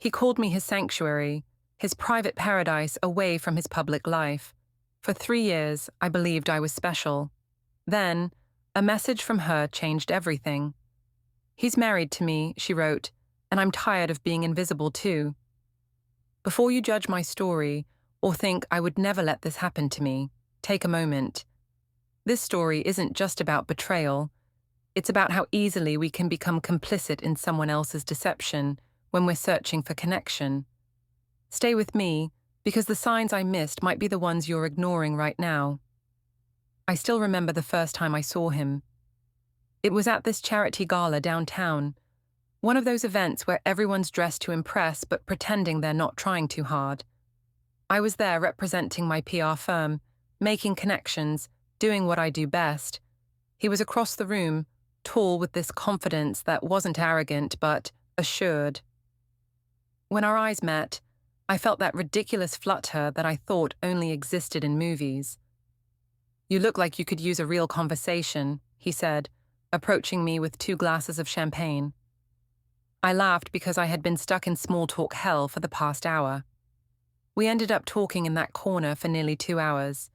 He called me his sanctuary, his private paradise away from his public life. For 3 years, I believed I was special. Then, a message from her changed everything. "He's married to me," she wrote, "and I'm tired of being invisible too. Before you judge my story or think I would never let this happen to me, take a moment. This story isn't just about betrayal. It's about how easily we can become complicit in someone else's deception when we're searching for connection. Stay with me, because the signs I missed might be the ones you're ignoring right now." I still remember the first time I saw him. It was at this charity gala downtown, one of those events where everyone's dressed to impress but pretending they're not trying too hard. I was there representing my PR firm, making connections, doing what I do best. He was across the room, tall with this confidence that wasn't arrogant but assured. When our eyes met, I felt that ridiculous flutter that I thought only existed in movies. "You look like you could use a real conversation," he said, approaching me with 2 glasses of champagne. I laughed because I had been stuck in small talk hell for the past hour. We ended up talking in that corner for nearly 2 hours,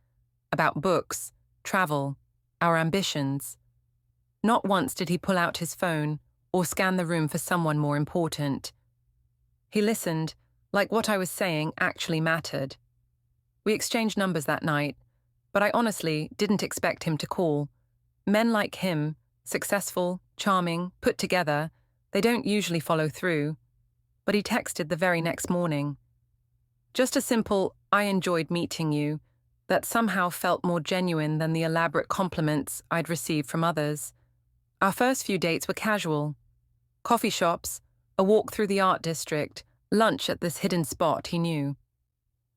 about books, travel, our ambitions. Not once did he pull out his phone or scan the room for someone more important. He listened, like what I was saying actually mattered. We exchanged numbers that night, but I honestly didn't expect him to call. Men like him, successful, charming, put together, they don't usually follow through. But he texted the very next morning. Just a simple, "I enjoyed meeting you," that somehow felt more genuine than the elaborate compliments I'd received from others. Our first few dates were casual. Coffee shops, a walk through the art district, lunch at this hidden spot he knew.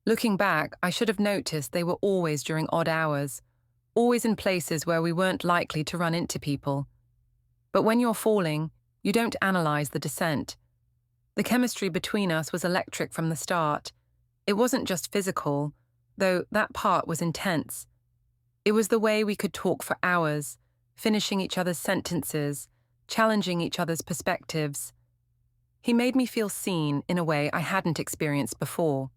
Looking back, I should have noticed they were always during odd hours, always in places where we weren't likely to run into people. But when you're falling, you don't analyze the descent. The chemistry between us was electric from the start. It wasn't just physical, though that part was intense. It was the way we could talk for hours, finishing each other's sentences, challenging each other's perspectives. He made me feel seen in a way I hadn't experienced before.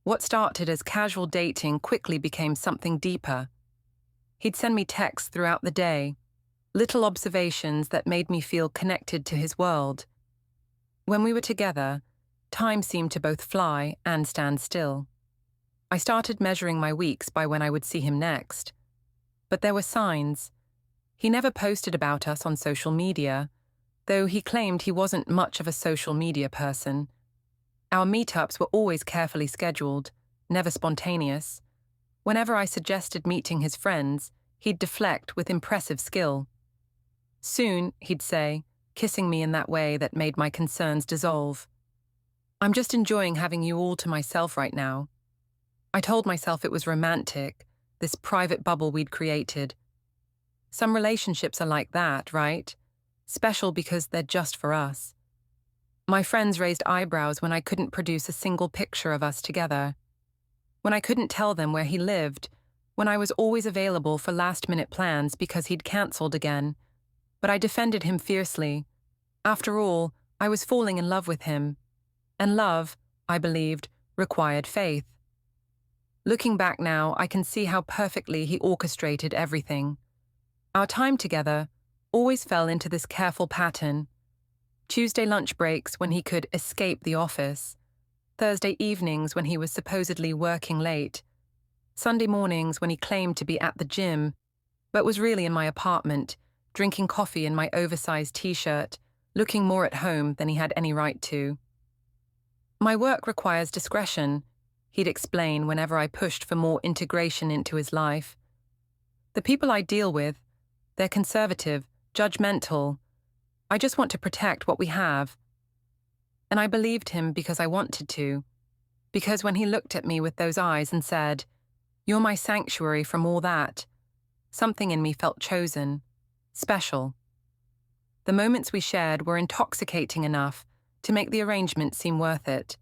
What started as casual dating quickly became something deeper. He'd send me texts throughout the day, little observations that made me feel connected to his world. When we were together, time seemed to both fly and stand still. I started measuring my weeks by when I would see him next. But there were signs. He never posted about us on social media, though he claimed he wasn't much of a social media person. Our meetups were always carefully scheduled, never spontaneous. Whenever I suggested meeting his friends, he'd deflect with impressive skill. "Soon," he'd say, kissing me in that way that made my concerns dissolve. "I'm just enjoying having you all to myself right now." I told myself it was romantic, this private bubble we'd created. Some relationships are like that, right? Special because they're just for us. My friends raised eyebrows when I couldn't produce a single picture of us together. When I couldn't tell them where he lived, when I was always available for last-minute plans because he'd cancelled again. But I defended him fiercely. After all, I was falling in love with him. And love, I believed, required faith. Looking back now, I can see how perfectly he orchestrated everything. Our time together always fell into this careful pattern. Tuesday lunch breaks when he could escape the office. Thursday evenings when he was supposedly working late. Sunday mornings when he claimed to be at the gym, but was really in my apartment, drinking coffee in my oversized t-shirt, looking more at home than he had any right to. "My work requires discretion," he'd explain whenever I pushed for more integration into his life. "The people I deal with, they're conservative, judgmental. I just want to protect what we have." And I believed him because I wanted to. Because when he looked at me with those eyes and said, "You're my sanctuary from all that," something in me felt chosen, special. The moments we shared were intoxicating enough to make the arrangement seem worth it.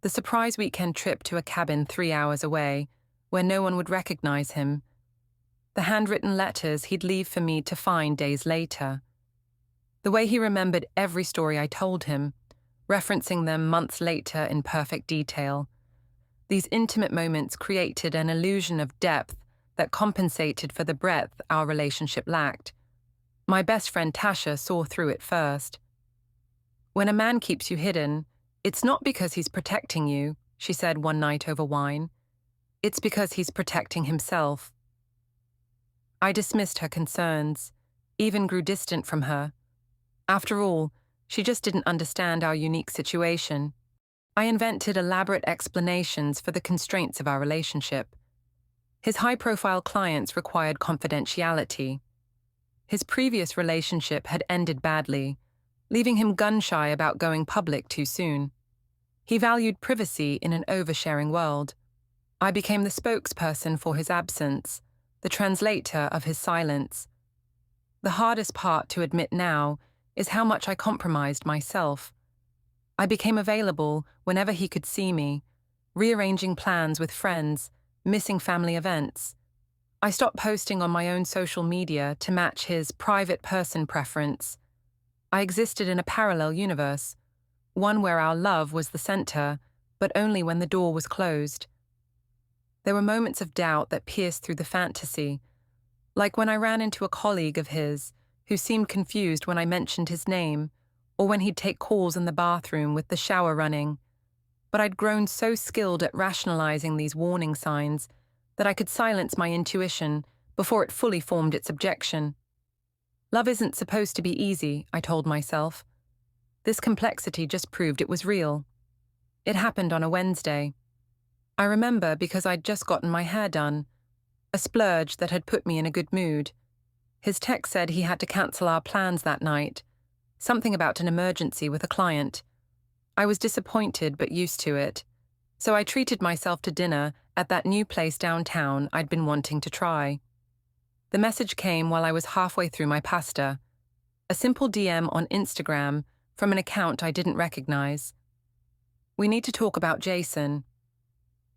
The surprise weekend trip to a cabin 3 hours away, where no one would recognize him. The handwritten letters he'd leave for me to find days later. The way he remembered every story I told him, referencing them months later in perfect detail. These intimate moments created an illusion of depth that compensated for the breadth our relationship lacked. My best friend Tasha saw through it first. "When a man keeps you hidden, it's not because he's protecting you," she said one night over wine. "It's because he's protecting himself." I dismissed her concerns, even grew distant from her. After all, she just didn't understand our unique situation. I invented elaborate explanations for the constraints of our relationship. His high-profile clients required confidentiality. His previous relationship had ended badly, leaving him gun-shy about going public too soon. He valued privacy in an oversharing world. I became the spokesperson for his absence, the translator of his silence. The hardest part to admit now is how much I compromised myself. I became available whenever he could see me, rearranging plans with friends, missing family events. I stopped posting on my own social media to match his private person preference. I existed in a parallel universe, one where our love was the center, but only when the door was closed. There were moments of doubt that pierced through the fantasy, like when I ran into a colleague of his who seemed confused when I mentioned his name, or when he'd take calls in the bathroom with the shower running. But I'd grown so skilled at rationalizing these warning signs that I could silence my intuition before it fully formed its objection. Love isn't supposed to be easy, I told myself. This complexity just proved it was real. It happened on a Wednesday. I remember because I'd just gotten my hair done, a splurge that had put me in a good mood. His text said he had to cancel our plans that night, something about an emergency with a client. I was disappointed but used to it, so I treated myself to dinner at that new place downtown I'd been wanting to try. The message came while I was halfway through my pasta, a simple DM on Instagram from an account I didn't recognize. "We need to talk about Jason."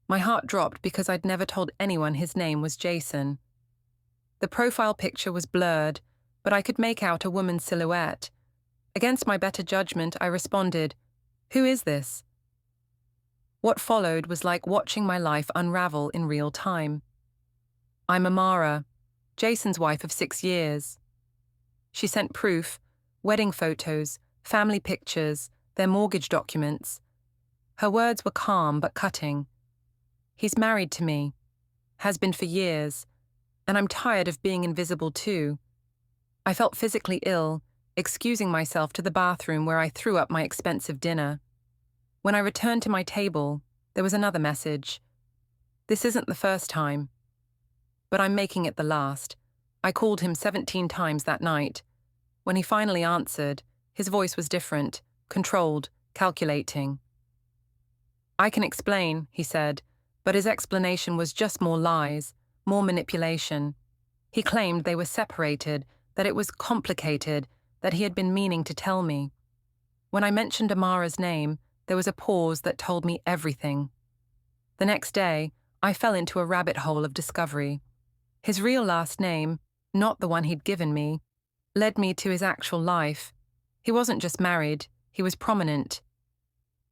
My heart dropped because I'd never told anyone his name was Jason. The profile picture was blurred, but I could make out a woman's silhouette. Against my better judgment, I responded, "Who is this?" What followed was like watching my life unravel in real time. "I'm Amara, Jason's wife of 6 years." She sent proof, wedding photos, family pictures, their mortgage documents. Her words were calm but cutting. "He's married to me, has been for years, and I'm tired of being invisible too." I felt physically ill, excusing myself to the bathroom where I threw up my expensive dinner. When I returned to my table, there was another message. "This isn't the first time, but I'm making it the last." I called him 17 times that night. When he finally answered, his voice was different, controlled, calculating. "I can explain," he said, but his explanation was just more lies, more manipulation. He claimed they were separated, that it was complicated, that he had been meaning to tell me. When I mentioned Amara's name, there was a pause that told me everything. The next day, I fell into a rabbit hole of discovery. His real last name, not the one he'd given me, led me to his actual life. He wasn't just married, he was prominent.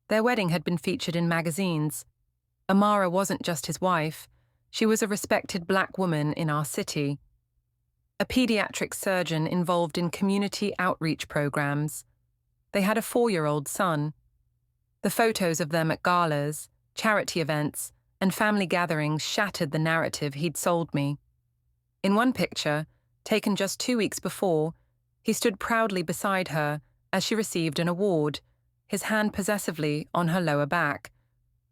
Their wedding had been featured in magazines. Amara wasn't just his wife, she was a respected black woman in our city. A pediatric surgeon involved in community outreach programs. They had a 4-year-old son. The photos of them at galas, charity events, and family gatherings shattered the narrative he'd sold me. In one picture, taken just 2 weeks before, he stood proudly beside her as she received an award, his hand possessively on her lower back.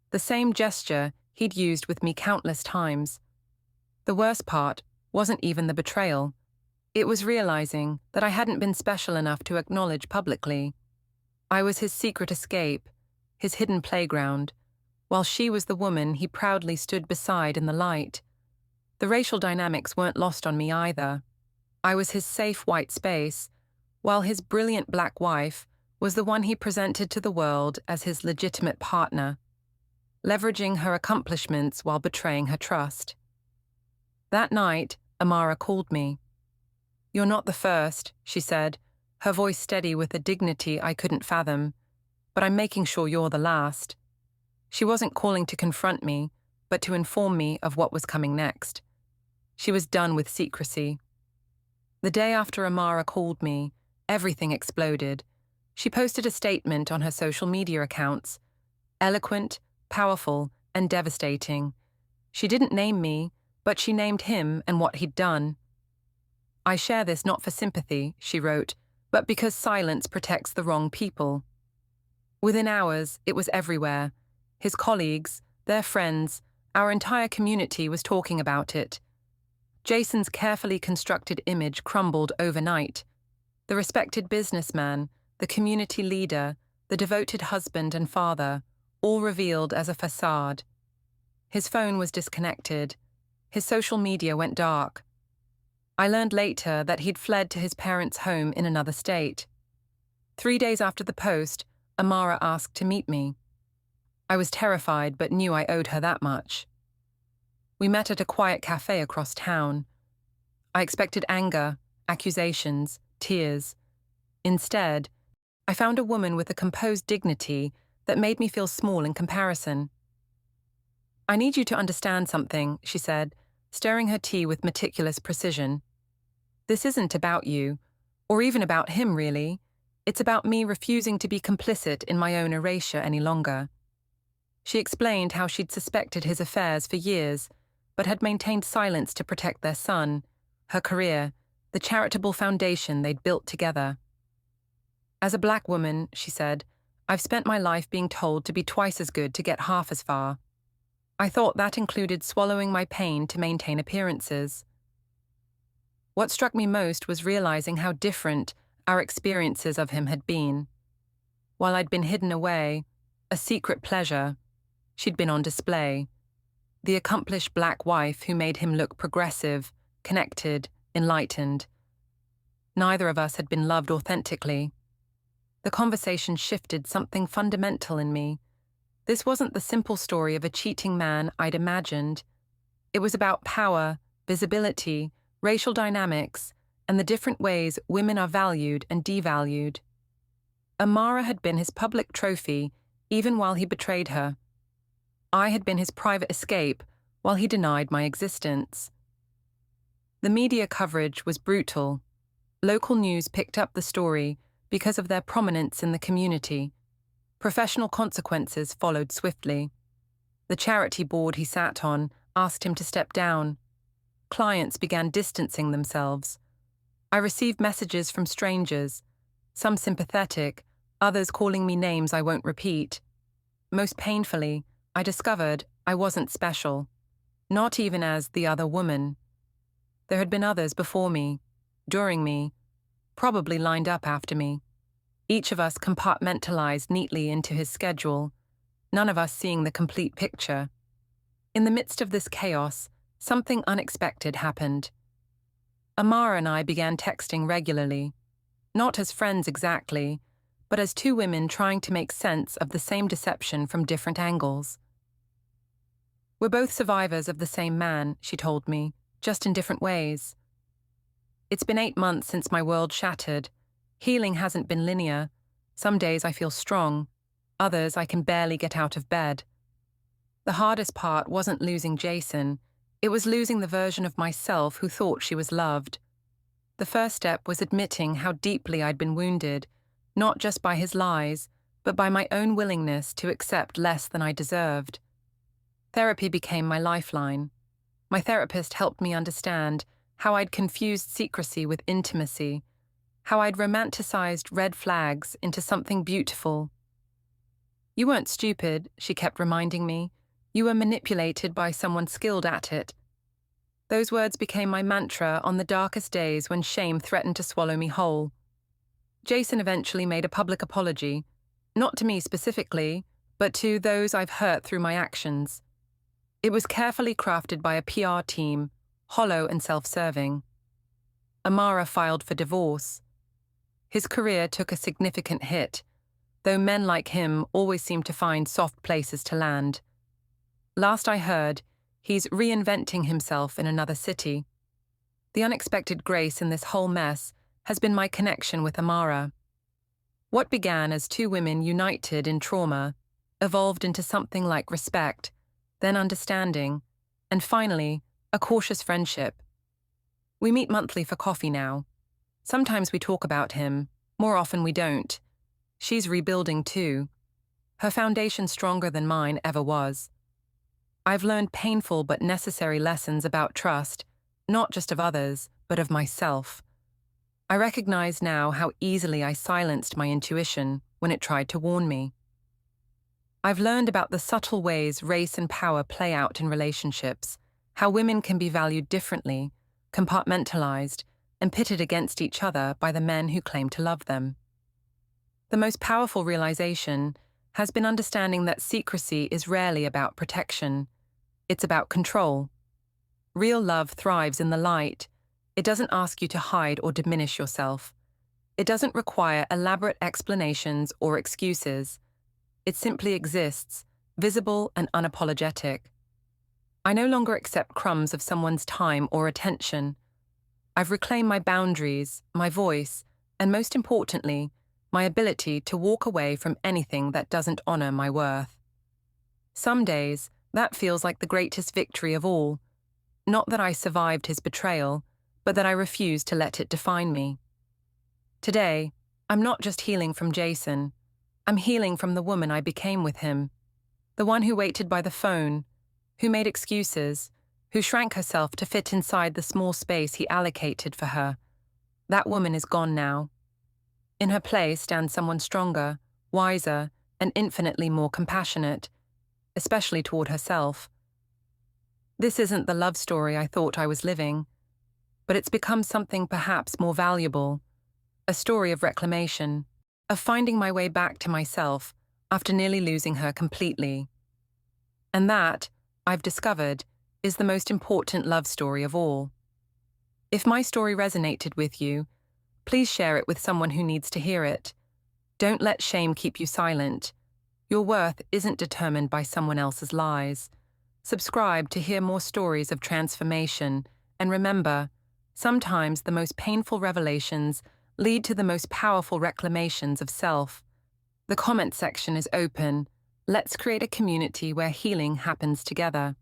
The same gesture he'd used with me countless times. The worst part wasn't even the betrayal. It was realizing that I hadn't been special enough to acknowledge publicly. I was his secret escape, his hidden playground, while she was the woman he proudly stood beside in the light. The racial dynamics weren't lost on me either. I was his safe white space, while his brilliant black wife was the one he presented to the world as his legitimate partner, leveraging her accomplishments while betraying her trust. That night, Amara called me. "You're not the first," she said, her voice steady with a dignity I couldn't fathom. but I'm making sure you're the last. She wasn't calling to confront me, but to inform me of what was coming next. She was done with secrecy. The day after Amara called me, everything exploded. She posted a statement on her social media accounts. Eloquent, powerful, and devastating. She didn't name me, but she named him and what he'd done. I share this not for sympathy, she wrote, but because silence protects the wrong people. Within hours, it was everywhere. His colleagues, their friends, our entire community was talking about it. Jason's carefully constructed image crumbled overnight. The respected businessman, the community leader, the devoted husband and father, all revealed as a facade. His phone was disconnected. His social media went dark. I learned later that he'd fled to his parents' home in another state. 3 days after the post, Amara asked to meet me. I was terrified but knew I owed her that much. We met at a quiet cafe across town. I expected anger, accusations, tears. Instead, I found a woman with a composed dignity that made me feel small in comparison. "I need you to understand something," she said, stirring her tea with meticulous precision. "This isn't about you, or even about him, really. It's about me refusing to be complicit in my own erasure any longer." She explained how she'd suspected his affairs for years, but had maintained silence to protect their son, her career, the charitable foundation they'd built together. "As a black woman," she said, "I've spent my life being told to be twice as good to get half as far. I thought that included swallowing my pain to maintain appearances." What struck me most was realizing how different our experiences of him had been. While I'd been hidden away, a secret pleasure, she'd been on display. The accomplished black wife who made him look progressive, connected, enlightened. Neither of us had been loved authentically. The conversation shifted something fundamental in me. This wasn't the simple story of a cheating man I'd imagined. It was about power, visibility, racial dynamics, and the different ways women are valued and devalued. Amara had been his public trophy, even while he betrayed her. I had been his private escape, while he denied my existence. The media coverage was brutal. Local news picked up the story because of their prominence in the community. Professional consequences followed swiftly. The charity board he sat on asked him to step down. Clients began distancing themselves. I received messages from strangers, some sympathetic, others calling me names I won't repeat. Most painfully, I discovered I wasn't special, not even as the other woman. There had been others before me, during me, probably lined up after me. Each of us compartmentalized neatly into his schedule, none of us seeing the complete picture. In the midst of this chaos, something unexpected happened. Amara and I began texting regularly, not as friends exactly, but as two women trying to make sense of the same deception from different angles. "We're both survivors of the same man," she told me, "just in different ways. It's been 8 months since my world shattered. Healing hasn't been linear. Some days I feel strong, others I can barely get out of bed. The hardest part wasn't losing Jason, it was losing the version of myself who thought she was loved. The first step was admitting how deeply I'd been wounded, not just by his lies, but by my own willingness to accept less than I deserved. Therapy became my lifeline. My therapist helped me understand how I'd confused secrecy with intimacy, how I'd romanticized red flags into something beautiful. "You weren't stupid," she kept reminding me. "You were manipulated by someone skilled at it." Those words became my mantra on the darkest days when shame threatened to swallow me whole. Jason eventually made a public apology, not to me specifically, but to those I've hurt through my actions. It was carefully crafted by a PR team, hollow and self-serving. Amara filed for divorce. His career took a significant hit, though men like him always seem to find soft places to land. Last I heard, he's reinventing himself in another city. The unexpected grace in this whole mess has been my connection with Amara. What began as two women united in trauma evolved into something like respect, then understanding, and finally, a cautious friendship. We meet monthly for coffee now. Sometimes we talk about him, more often we don't. She's rebuilding too. Her foundation's stronger than mine ever was. I've learned painful but necessary lessons about trust, not just of others, but of myself. I recognize now how easily I silenced my intuition when it tried to warn me. I've learned about the subtle ways race and power play out in relationships, how women can be valued differently, compartmentalized, and pitted against each other by the men who claim to love them. The most powerful realization has been understanding that secrecy is rarely about protection. It's about control. Real love thrives in the light. It doesn't ask you to hide or diminish yourself. It doesn't require elaborate explanations or excuses. It simply exists, visible and unapologetic. I no longer accept crumbs of someone's time or attention. I've reclaimed my boundaries, my voice, and most importantly, my ability to walk away from anything that doesn't honor my worth. Some days, that feels like the greatest victory of all. Not that I survived his betrayal, but that I refused to let it define me. Today, I'm not just healing from Jason. I'm healing from the woman I became with him. The one who waited by the phone, who made excuses, who shrank herself to fit inside the small space he allocated for her. That woman is gone now. In her place stands someone stronger, wiser, and infinitely more compassionate, especially toward herself. This isn't the love story I thought I was living, but it's become something perhaps more valuable, a story of reclamation, of finding my way back to myself after nearly losing her completely. And that, I've discovered, is the most important love story of all. If my story resonated with you, please share it with someone who needs to hear it. Don't let shame keep you silent. Your worth isn't determined by someone else's lies. Subscribe to hear more stories of transformation, and remember, sometimes the most painful revelations lead to the most powerful reclamations of self. The comment section is open. Let's create a community where healing happens together.